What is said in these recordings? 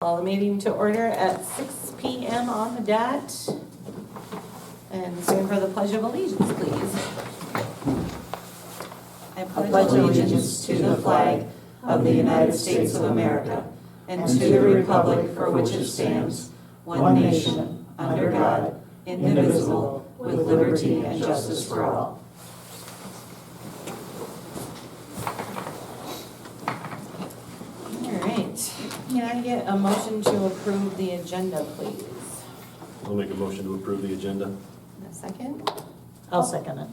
Call the meeting to order at 6 p.m. on the dot. And stand for the Pledge of Allegiance, please. I pledge allegiance to the flag of the United States of America and to the republic for which it stands, one nation, under God, indivisible, with liberty and justice for all. All right. Can I get a motion to approve the agenda, please? I'll make a motion to approve the agenda. And a second. I'll second it.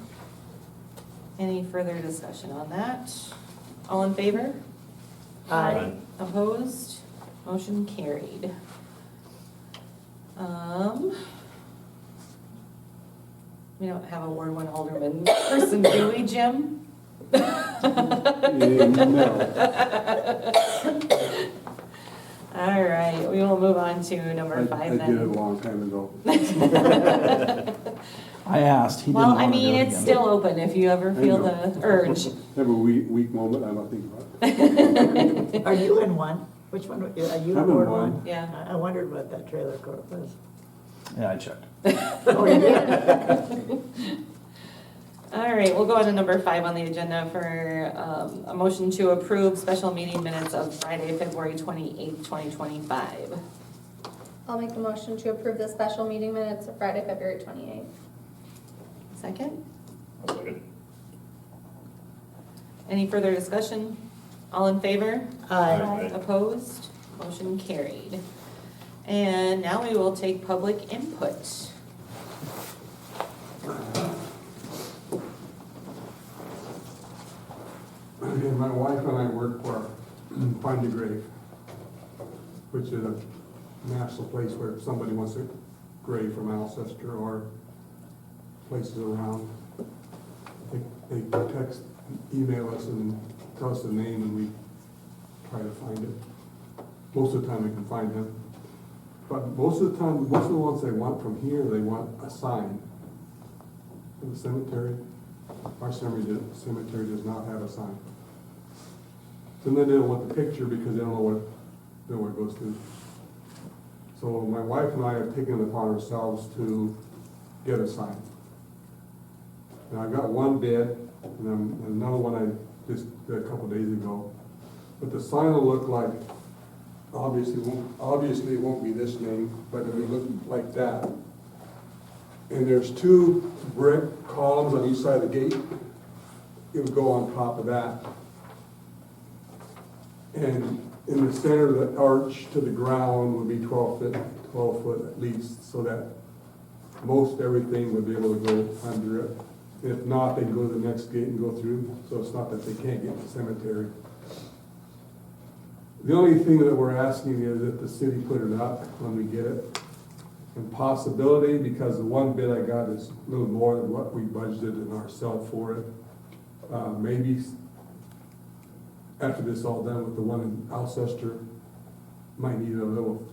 Any further discussion on that? All in favor? Aye. Opposed? Motion carried. We don't have a Ward 1 Alderman person, do we, Jim? No. All right, we will move on to number 5 I did it a then. long time ago. I asked. He didn't Well, I want to mean, do it it's again. still open if you ever feel the urge. Have a weak moment, I don't think about it. Are you in one? Which one, are you I'm in in Ward one. 1? Yeah. I wondered what that trailer court was. Yeah, I checked. Oh, you did? All right, we'll go on to number 5 on the agenda for a motion to approve special meeting minutes of Friday, February 28th, 2025. I'll make the motion to approve the special meeting minutes of Friday, February 28th. Second? I'll second. Any further discussion? All in favor? Aye. Opposed? Motion carried. And now we will take public input. And my wife and I work for Find a Grave, which is a national place where if somebody wants a grave from Alcester or places around, they text, email us and tell us the name and we try to find it. Most of the time we can find him. But most of the time, most of the ones they want from here, they want a sign. In the cemetery, our cemetery does not have a sign. And then they don't want the picture because they don't know where it goes to. So my wife and I have taken it upon ourselves to get a sign. And I got one bid, and another one I just did a couple days ago. But the sign will look like, obviously it won't be this name, but it'll look like that. And there's 2 brick columns on each side of the gate. It would go on top of that. And in the center of the arch to the ground would be 12 foot at least, so that most everything would be able to go under it. If not, they can go to the next gate and go through, so it's not that they can't get to the cemetery. The only thing that we're asking is that the city put it up when we get it. And possibility, because the one bid I got is a little more than what we budgeted in ourselves for it. Maybe after this all done with the one in Alcester, might need a little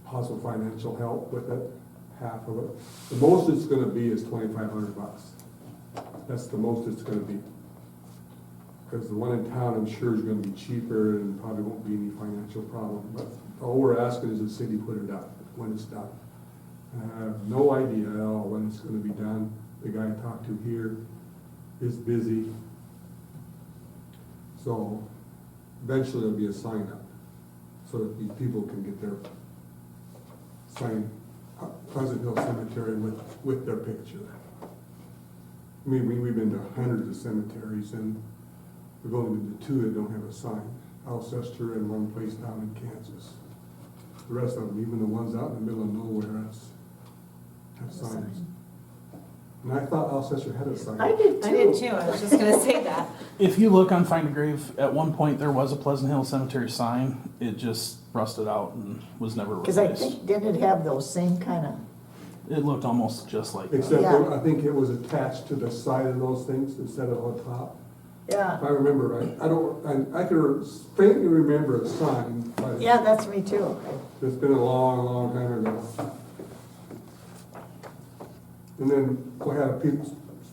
possible financial help with it, half of it. The most it's gonna be is $2,500. That's the most it's gonna be. Because the one in town, I'm sure is gonna be cheaper and probably won't be any financial problem. But all we're asking is the city put it up when it's done. I have no idea at all when it's gonna be done. The guy I talked to here is busy. So eventually there'll be a sign up so that these people can get their sign, Pleasant Hill Cemetery with their picture. I mean, we've been to hundreds of cemeteries and we've only been to 2 that don't have a sign. Alcester and one place down in Kansas. The rest of them, even the ones out in the middle of nowhere, have signs. And I thought Alcester had a sign. I did too. I did too, I was just gonna say that. If you look on Find a Grave, at one point there was a Pleasant Hill Cemetery sign. It just rusted out and was never Because I replaced. think, didn't it have those same kind of, It looked almost just like that. Except Yeah. I think it was attached to the side of those things instead of on top. If yeah. I remember right. I can faintly remember a sign, but Yeah, that's me too. it's been a long, long time ago. And then we had a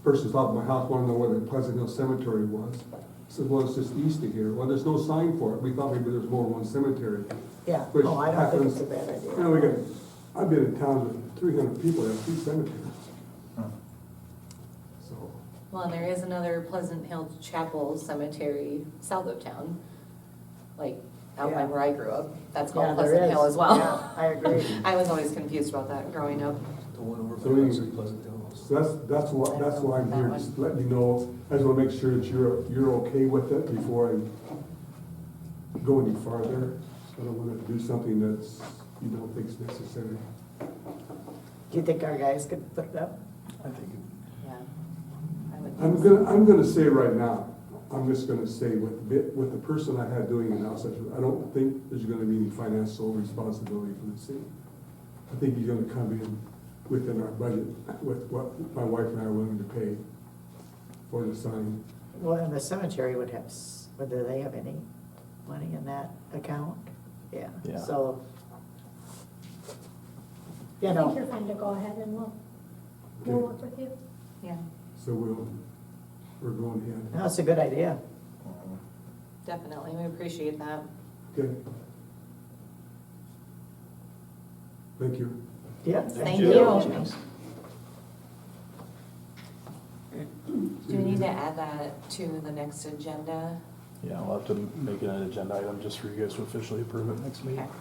person stop at my house, wanted to know where the Pleasant Hill Cemetery was. I said, well, it's just east of here. Well, there's no sign for it. We thought maybe there's more than one cemetery. Yeah, Which oh, I don't think it's a happens- bad idea. You know, I've been in towns with 300 people, that have 3 cemeteries. So, Well, and there is another Pleasant Hill Chapel Cemetery south of town, like out by Yeah. where I grew up. That's Yeah, called there Pleasant is. Hill as well. Yeah, I agree. I was always confused about that growing up. The one over So by we- Luxury Pleasant Hill. so that's why I'm That here, one. just letting you know, I just wanna make sure that you're okay with it before I go any farther. I don't wanna do something that's, you don't think is necessary. Do you think our guys could put it up? I think Yeah. I would think so. I'm gonna say right now, I'm just gonna say with the person I had doing it now, I don't think there's gonna be any financial responsibility for the city. I think he's gonna come in within our budget with what my wife and I are willing to pay for the sign. Well, and the cemetery would have, whether they have any money in that account? Yeah, Yeah. so. You I think know, you're fine to go ahead and we'll Okay. work with you. Yeah, So we're going ahead. that's a good idea. definitely. We appreciate that. Okay. Thank you. Yeah. Thank you. you. Do we need to add that to the next agenda? Yeah, we'll have to make it an agenda item just for you guys to officially approve it next meeting. Okay.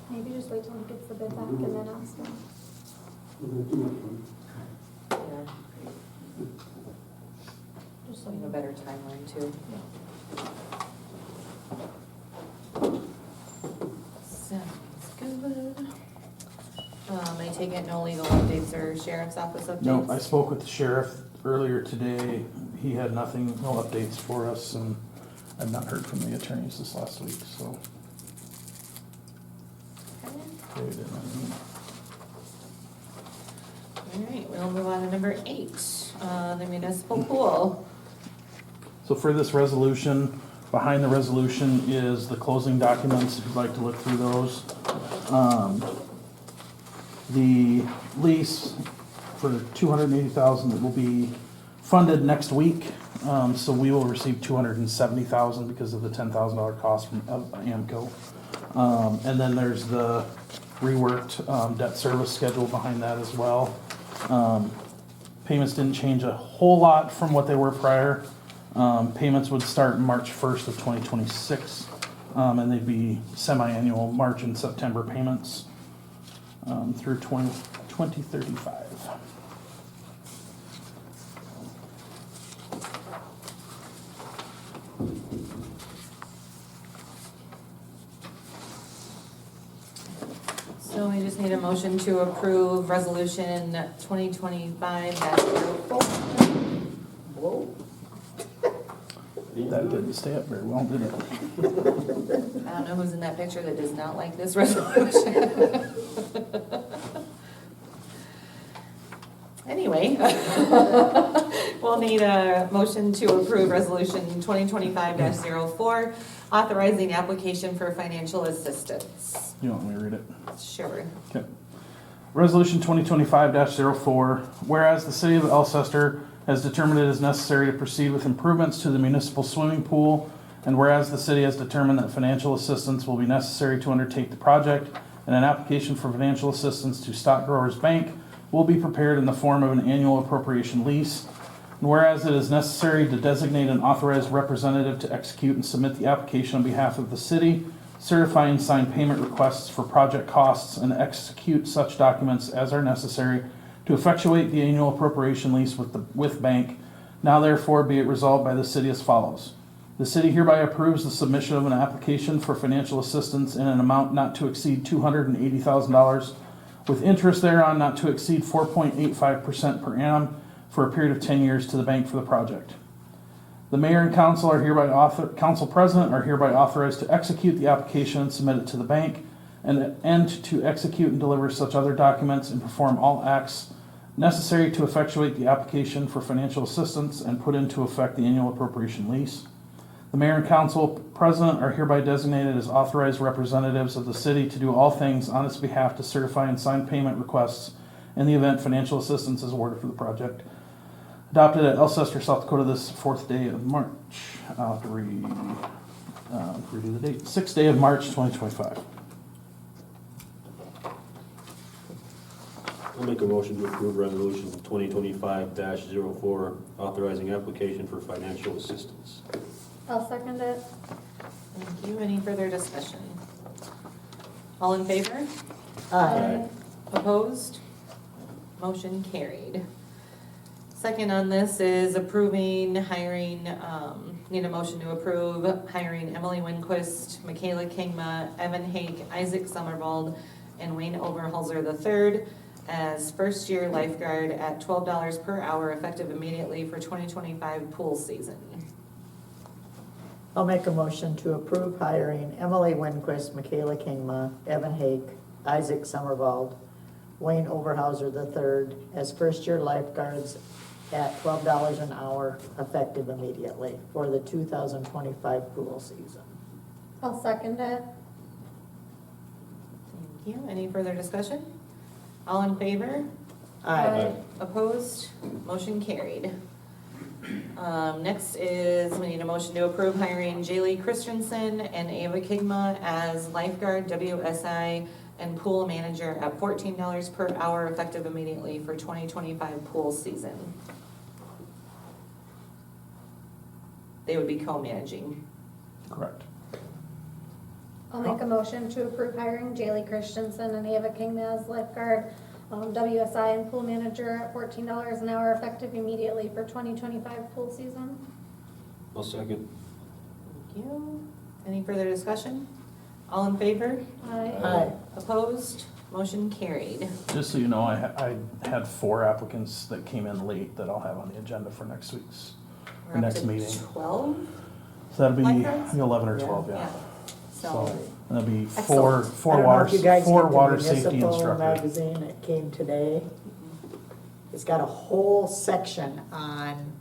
Maybe just wait till he gets the bid back and then ask him. Yeah. Just So so we you have a know. better timeline too. Sounds good. I take it no legal updates or sheriff's office updates? No, I spoke with the sheriff earlier today. He had nothing, no updates for us, and I've not heard from the attorneys this last week, so. Okay. they didn't. All right, we'll move on to number 8, the municipal pool. So for this resolution, behind the resolution is the closing documents, if you'd like to look through those. The lease for $280,000 that will be funded next week. So we will receive $270,000 because of the $10,000 cost from AMCO. And then there's the reworked debt service schedule behind that as well. Payments didn't change a whole lot from what they were prior. Payments would start March 1st of 2026, and they'd be semi-annual March and September payments through 2035. So we just need a motion to approve resolution 2025-04. Whoa. That didn't stay up very well, did it? I don't know who's in that picture that does not like this resolution. Anyway, we'll need a motion to approve resolution 2025-04, authorizing application for financial assistance. You want me to read it? Sure. Okay. Resolution 2025-04, whereas the city of Alcester has determined it is necessary to proceed with improvements to the municipal swimming pool, and whereas the city has determined that financial assistance will be necessary to undertake the project, and an application for financial assistance to Stock Growers Bank will be prepared in the form of an annual appropriation lease, and whereas it is necessary to designate an authorized representative to execute and submit the application on behalf of the city, certify and sign payment requests for project costs, and execute such documents as are necessary to effectuate the annual appropriation lease with bank. Now therefore be it resolved by the city as follows. The city hereby approves the submission of an application for financial assistance in an amount not to exceed $280,000, with interest thereon not to exceed 4.85% per annum for a period of 10 years to the bank for the project. The mayor and council council president are hereby authorized to execute the application and submit it to the bank, and to execute and deliver such other documents and perform all acts necessary to effectuate the application for financial assistance and put into effect the annual appropriation lease. The mayor and council president are hereby designated as authorized representatives of the city to do all things on its behalf to certify and sign payment requests in the event financial assistance is awarded for the project. Adopted at Alcester, South Dakota, this 4th day of March. I'll have to Review the date, 6th day of March 2025. I'll make a motion to approve resolution 2025-04, authorizing application for financial assistance. I'll second it. Thank you. Any further discussion? All in favor? Aye. Opposed? Motion carried. Second on this is approving hiring, need a motion to approve hiring Emily Winquist, Michaela Kingma, Evan Hake, Isaac Summervald, and Wayne Overholzer III as first-year lifeguard at $12 per hour effective immediately for 2025 pool season. I'll make a motion to approve hiring Emily Winquist, Michaela Kingma, Evan Hake, Isaac Summervald, Wayne Overhauser III as first-year lifeguards at $12 an hour effective immediately for the 2025 pool season. I'll second it. Thank you. Any further discussion? All in favor? Aye. Opposed? Motion carried. Next is, we need a motion to approve hiring Jaylee Christensen and Ava Kigma as lifeguard, WSI, and pool manager at $14 per hour effective immediately for 2025 pool season. They would be co-managing. Correct. I'll make a motion to approve hiring Jaylee Christensen and Ava Kingma as lifeguard, WSI and pool manager at $14 an hour effective immediately for 2025 pool season. I'll second. Thank you. Any further discussion? All in favor? Aye. Opposed? Motion carried. Just so you know, I had 4 applicants that came in late that I'll have on the agenda for next week's, We're up next to meeting. 12? So that'd be Lifeguards? 11 or 12, yeah. So, So that'd be Excellent. four I don't know if you guys four get the water safety Municipal instructors. magazine, it came today. It's got a whole section on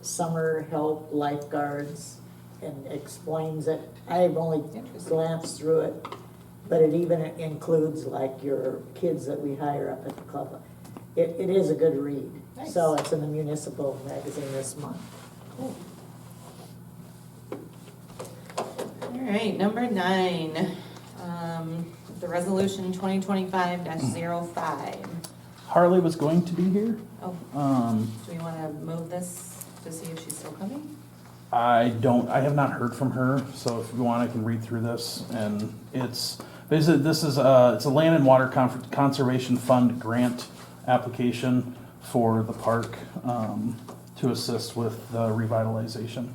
summer help lifeguards and explains it. I've only Interesting. glanced through it, but it even includes like your kids that we hire up at the club. It is a good read. Nice. So it's in the Municipal magazine this month. cool. All right, number 9, the resolution 2025-05. Harley was going to be here. Oh, Um, do we want to move this to see if she's still coming? I have not heard from her, so if you want, I can read through this. And it's, basically, it's a Land and Water Conservation Fund grant application for the park, to assist with the revitalization.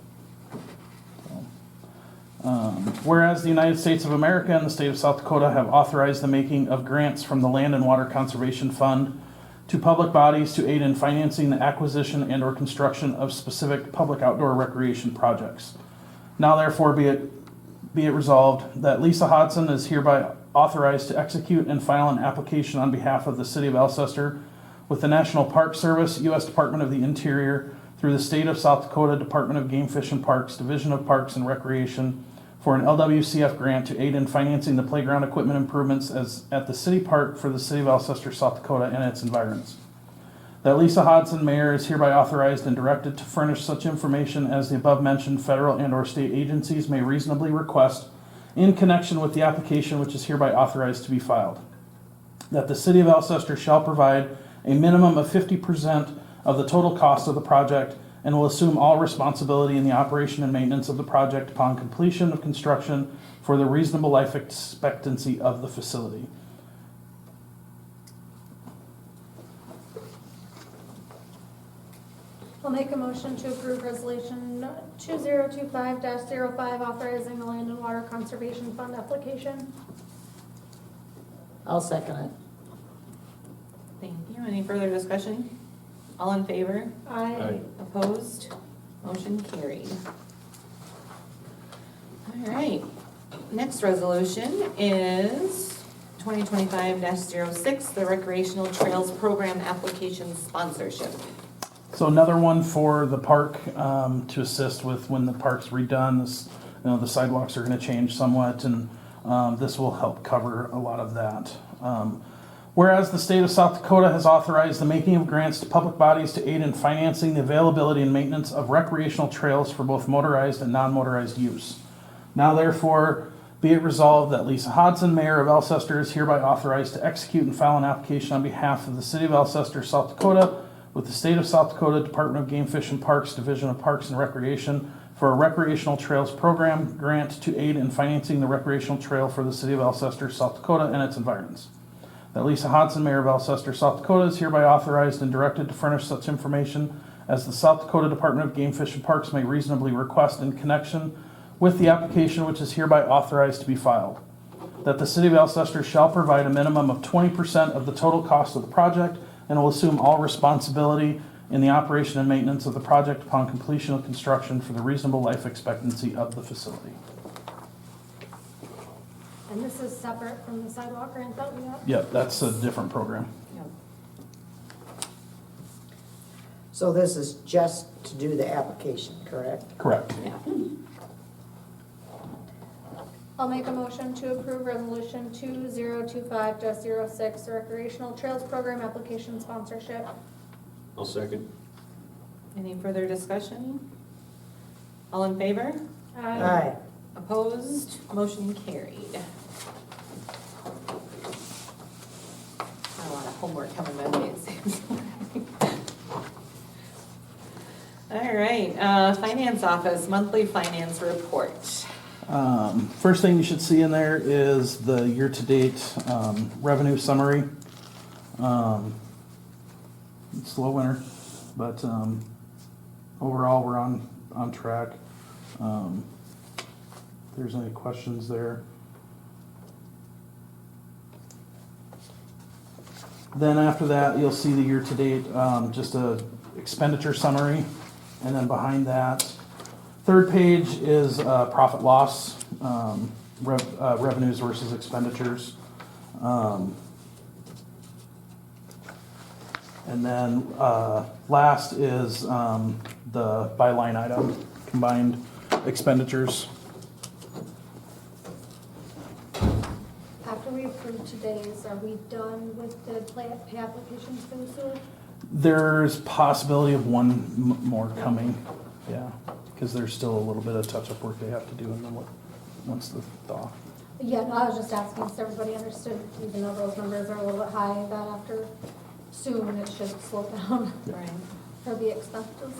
Whereas the United States of America and the state of South Dakota have authorized the making of grants from the Land and Water Conservation Fund to public bodies to aid in financing the acquisition and/or construction of specific public outdoor recreation projects. Now therefore be it resolved that Lisa Hodson is hereby authorized to execute and file an application on behalf of the city of Alcester with the National Park Service, U.S. Department of the Interior, through the state of South Dakota Department of Game Fish and Parks, Division of Parks and Recreation, for an LWCF grant to aid in financing the playground equipment improvements at the city park for the city of Alcester, South Dakota, and its environs. That Lisa Hodson, mayor, is hereby authorized and directed to furnish such information as the above-mentioned federal and/or state agencies may reasonably request in connection with the application which is hereby authorized to be filed. That the city of Alcester shall provide a minimum of 50% of the total cost of the project and will assume all responsibility in the operation and maintenance of the project upon completion of construction for the reasonable life expectancy of the facility. I'll make a motion to approve resolution 2025-05 authorizing the Land and Water Conservation Fund application. I'll second it. Thank you. Any further discussion? All in favor? Aye. Opposed? Motion carried. All right. Next resolution is 2025-06, the Recreational Trails Program Application Sponsorship. So another one for the park, to assist with when the park's redone. This, the sidewalks are gonna change somewhat, and this will help cover a lot of that. Whereas the state of South Dakota has authorized the making of grants to public bodies to aid in financing the availability and maintenance of recreational trails for both motorized and non-motorized use. Now therefore, be it resolved that Lisa Hodson, Mayor of Alcester, is hereby authorized to execute and file an application on behalf of the City of Alcester, South Dakota, with the State of South Dakota Department of Game Fish and Parks, Division of Parks and Recreation, for a recreational trails program grant to aid in financing the recreational trail for the City of Alcester, South Dakota, and its environs. That Lisa Hodson, Mayor of Alcester, South Dakota, is hereby authorized and directed to furnish such information as the South Dakota Department of Game Fish and Parks may reasonably request in connection with the application which is hereby authorized to be filed. That the City of Alcester shall provide a minimum of 20% of the total cost of the project and will assume all responsibility in the operation and maintenance of the project upon completion of construction for the reasonable life expectancy of the facility. And this is separate from the sidewalk grant that we have? Yep, that's a different program. So this is just to do the application, correct? Correct. I'll make a motion to approve resolution 2025-06, recreational trails program application sponsorship. I'll second. Any further discussion? All in favor? Aye. Opposed? Motion carried. Got a lot of homework coming my way, it seems. All right, Finance Office, monthly finance report. First thing you should see in there is the year-to-date revenue summary. It's slow winter, but overall we're on track. If there's any questions there. Then after that, you'll see the year-to-date, just a expenditure summary. And then behind that, third page is profit loss, revenues versus expenditures. And then last is the by line item combined expenditures. After we approve today's, are we done with the pay applications for the sewer? There's possibility of one more coming, yeah, because there's still a little bit of touch-up work they have to do and then once the thaw. Yeah, no, I was just asking so everybody understood, even though those numbers are a little bit high, that after soon it should slow down Right. for the expenses.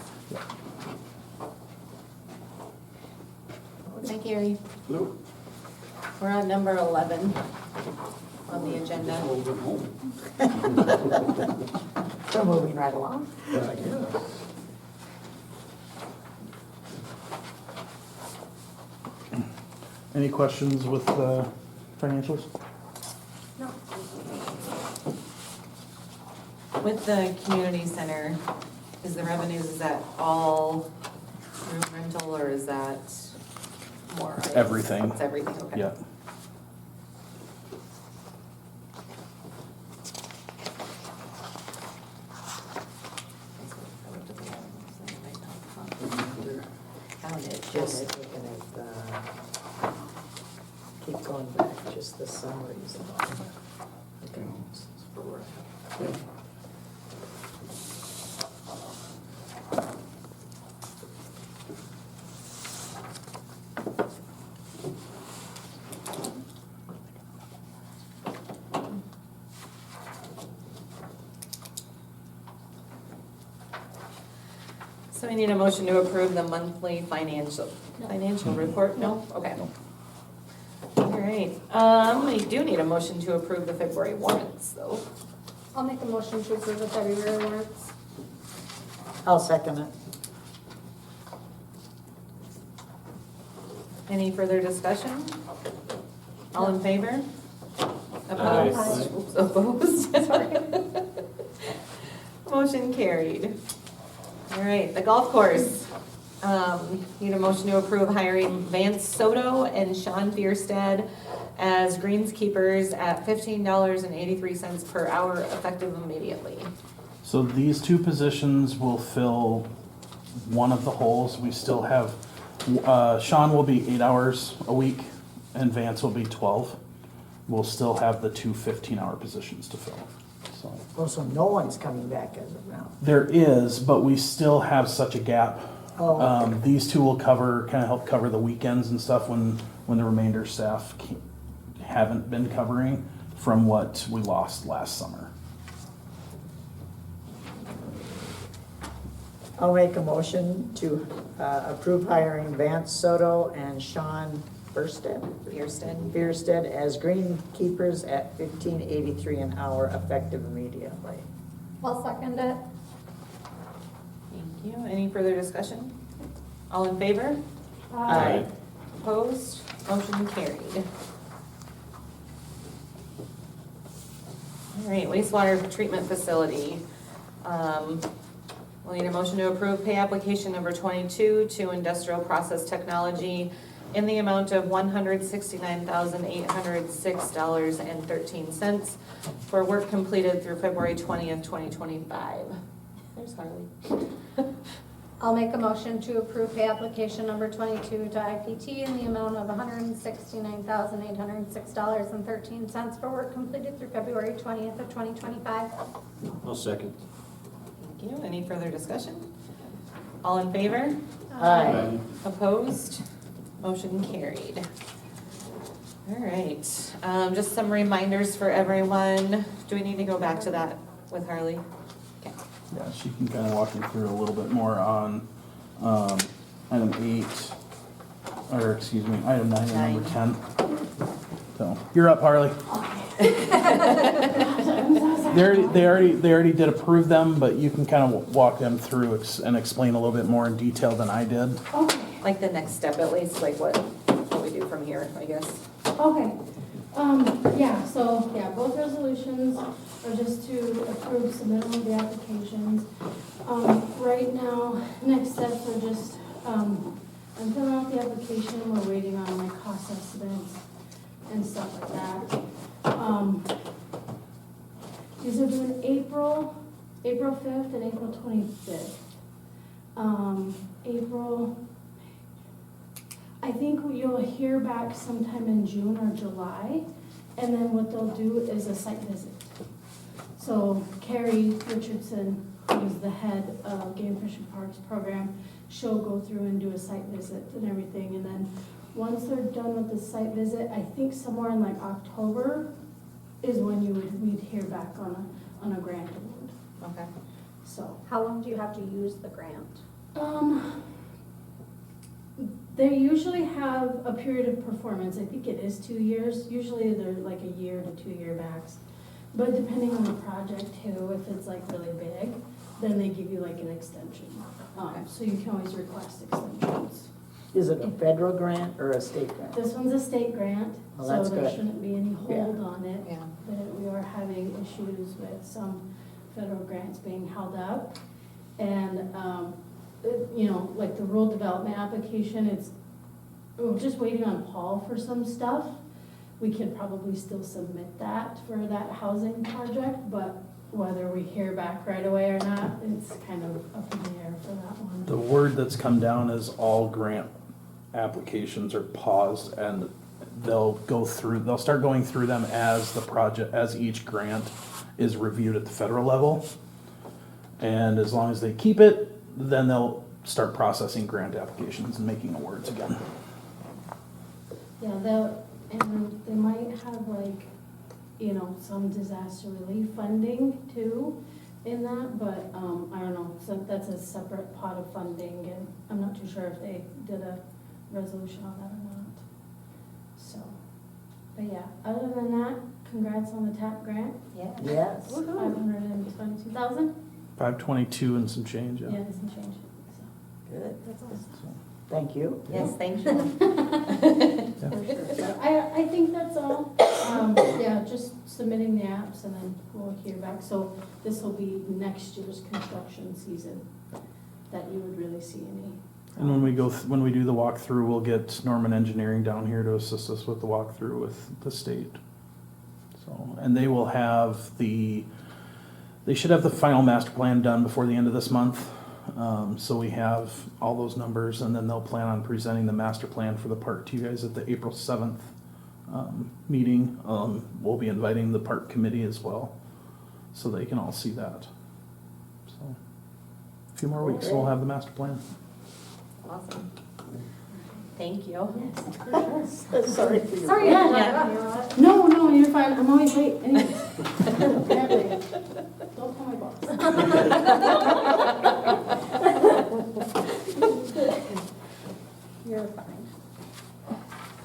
Hi, Gary. Hello. We're on number 11 on the agenda. We're moving right along. Any questions with financials? No, With the community center, is the revenues, is that all room rental or is that more? Everything. It's everything, okay. Yeah. Found it, Just found it. looking at the, keep going back, just the summaries of all the accounts. That's where we're at. So we need a motion to approve the monthly financial report? No? Okay. All right, we do need a motion to approve the February warrants, though. I'll make a motion to approve the February warrants. I'll second it. Any further discussion? All in favor? Aye. Opposed? Oops, opposed? Sorry. Motion carried. All right, the golf course. Need a motion to approve hiring Vance Soto and Sean Bierstead as greenskeepers at $15.83 per hour effective immediately. So these two positions will fill one of the holes. We still have, Sean will be 8 hours a week and Vance will be 12. We'll still have the two 15-hour positions to fill, so. Oh, so no one's coming back as of now. There is, but we still have such a gap Oh, These two will help cover the weekends and stuff when the remainder staff haven't been covering from what we lost last summer. I'll make a motion to approve hiring Vance Soto and Sean Bierstead as greenkeepers at $15.83 an hour effective immediately. I'll second it. Thank you. Any further discussion? All in favor? Aye. Opposed? Motion carried. All right, wastewater treatment facility. We'll need a motion to approve pay application number 22 to Industrial Process Technology in the amount of $169,806.13 for work completed through February 20th, 2025. There's Harley. I'll make a motion to approve pay application number 22 to IPT in the amount of $169,806.13 for work completed through February 20th of 2025. I'll second. Thank you. Any further discussion? All in favor? Aye. Opposed? Motion carried. All right, just some reminders for everyone. Do we need to go back to that with Harley? Okay. Yeah, she can kind of walk you through a little bit more on item 8, or excuse me, item 9 and number 10. So, you're up, Harley. They already did approve them, but you can kind of walk them through and explain a little bit more in detail than I did. Okay, Like the next step at least, like what we do from here, I guess. okay. Both resolutions are just to approve submittal of the applications. Right now, next steps are just, I'm filling out the application, we're waiting on like cost estimates and stuff like that. These are due in April 5th and April 25th. I think you'll hear back sometime in June or July, and then what they'll do is a site visit. So Carrie Richardson, who's the head of Game Fish and Parks program, she'll go through and do a site visit and everything, and then once they're done with the site visit, I think somewhere in like October is when we'd hear back on a grant award, Okay. so. How long do you have to use the grant? They usually have a period of performance. I think it is 2 years. Usually they're like a year to 2 year backs. But depending on the project too, if it's like really big, then they give you like an extension. So you can always request extensions. Is it a federal grant or a state grant? This one's a state grant, Well, so that's there good. shouldn't be any hold on it. Yeah. But we are having issues with some federal grants being held up. And, like the rural development application, we're just waiting on Paul for some stuff. We could probably still submit that for that housing project, but whether we hear back right away or not, it's kind of up in the air for that one. The word that's come down is all grant applications are paused, and they'll start going through them as each grant is reviewed at the federal level. And as long as they keep it, then they'll start processing grant applications and making awards again. Yeah, they might have like, some disaster relief funding too in that, but, I don't know, so that's a separate pot of funding, and I'm not too sure if they did a resolution on that or not. So, but yeah, other than that, congrats on the TAP grant, Yeah. Yes. $522,000, 522 and some change, yeah. yeah, and some change, so, Good. that's awesome. Thank you. Yes, thank you. So I think that's all. Just submitting the apps and then we'll hear back. So this will be next year's construction season that you would really see any. And when we do the walkthrough, we'll get Norman Engineering down here to assist us with the walkthrough with the state. So, and they should have the final master plan done before the end of this month. So we have all those numbers, and then they'll plan on presenting the master plan for the park to you guys at the April 7th meeting. We'll be inviting the park committee as well, so they can all see that. So a few more weeks, we'll have the master plan. Awesome. Thank you. Yes, for sure. Sorry for you. Sorry, Yeah, I yeah. No, you're fine. I'm always late. Anyway. Apparently. Don't tell my boss. You're fine.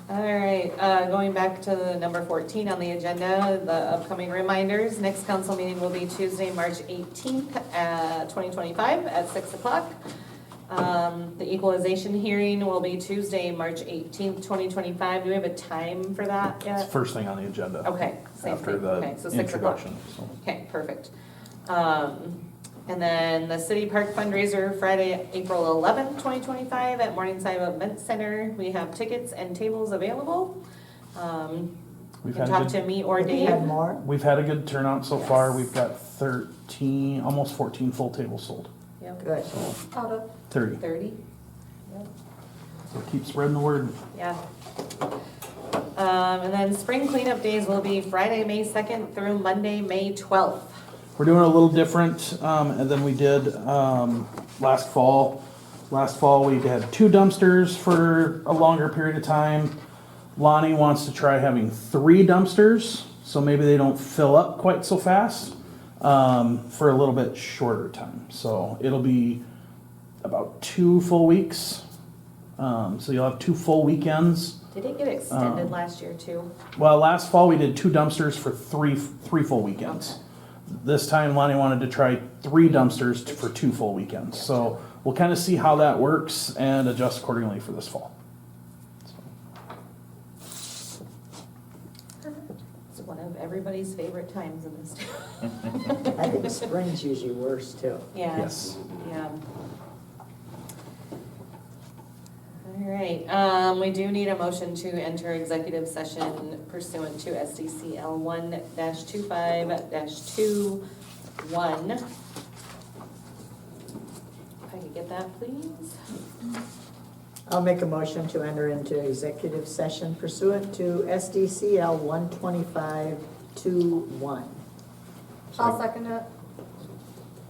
All right, going back to the number 14 on the agenda, the upcoming reminders. Next council meeting will be Tuesday, March 18th, 2025 at 6 o'clock. The equalization hearing will be Tuesday, March 18th, 2025. Do we have a time for that It's yet? first thing on the agenda. Okay, same After thing. the Okay, so 6 o'clock. introduction. So. Okay, perfect. And then the City Park fundraiser, Friday, April 11th, 2025 at Morningside Event Center. We have tickets and tables available. You We've can had a talk good- to me or We Dave. had more? We've had a good turnout so far. Yes. We've got 13, almost 14 full tables sold. Yep, Good. Out of 30. 30. So keep spreading the word. Yeah. And then spring cleanup days will be Friday, May 2nd through Monday, May 12th. We're doing a little different than we did last fall. Last fall, we had 2 dumpsters for a longer period of time. Lonnie wants to try having 3 dumpsters, so maybe they don't fill up quite so fast for a little bit shorter time. So it'll be about 2 full weeks. So you'll have 2 full weekends. Did it get extended last year too? Well, last fall we did 2 dumpsters for three full weekends. This time Lonnie wanted to try 3 dumpsters for 2 full weekends. So we'll kind of see how that works and adjust accordingly for this fall. It's one of everybody's favorite times in this town. I think spring's usually worse too. Yeah. Yes. Yeah. All right, we do need a motion to enter executive session pursuant to SDCL 1-25-21. If I could get that, please. I'll make a motion to enter into executive session pursuant to SDCL 125-21. I'll second it.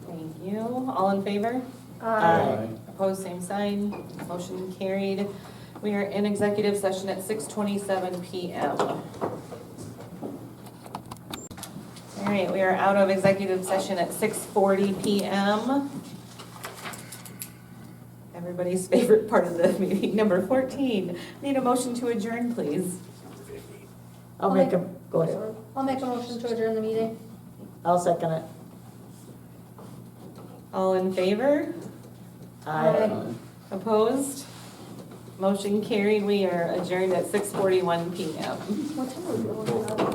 Thank you. All in favor? Aye. Opposed, same sign. Motion carried. We are in executive session at 6:27 PM. All right, we are out of executive session at 6:40 PM. Everybody's favorite part of the meeting, number 14. Need a motion to adjourn, please. I'll make a, go ahead. I'll make a motion to adjourn the meeting. I'll second it. All in favor? Aye. Opposed? Motion carried. We are adjourned at 6:41 PM. What time are we going?